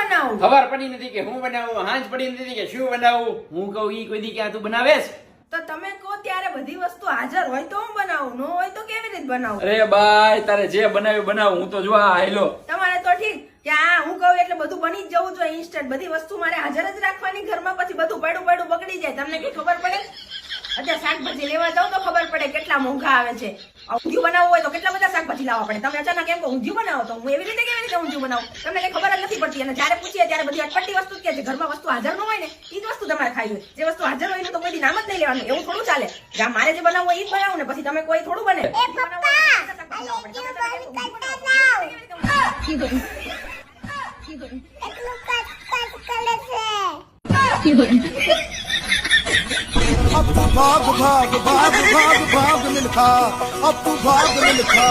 બનાવું? ખબર પડી નથી કે હું બનાવું, હાંજ પડી નથી કે શું બનાવું. હું કહું ઈ કોઈ દી ક્યાં તું બનાવેશ? તો તમે કહો ત્યારે બધી વસ્તુ હાજર હોય તો હું બનાવું, ન હોય તો કેવી રીતે બનાવું? અરે બાય, તારે જે બનાવ્યું બનાવ, હું તો જો આ આયલો. તમારે તો ઠીક કે આ હું કહું એટલે બધું બની જ જવું જોઈએ ઇન્સ્ટન્ટ. બધી વસ્તુ મારે હાજર જ રાખવાની ઘરમાં, પછી બધું પડ્યું બગડી જાય. તમને કઈ ખબર પડે? અત્યારે શાકભાજી લેવા જાવ તો ખબર પડે કેટલા મોંઘા આવે છે. ઊંધિયું બનાવવું હોય તો કેટલા બધા શાકભાજી લાવવા પડે. તમે અચાનક એમ કહો ઊંધિયું બનાવો, તો હું એવી રીતે કેવી રીતે ઊંધિયું બનાવું? તમને કઈ ખબર જ નથી પડતી. અને જયારે પૂછીએ ત્યારે બધી અટપટી વસ્તુ જ કે છે. ઘરમાં વસ્તુ હાજર ન હોય ને એ જ વસ્તુ તમારે ખાવી હોય. જે વસ્તુ હાજર હોય એનું તો કોઈ નામ જ નહીં લેવાનું. એવું થોડું ચાલે. મારે જે બનાવવું હોય એ જ બનાવું ને, પછી તમે કોઈ થોડું બને. भाग भाग भाग भाग भाग मिल्खा, अब भाग मिल्खा।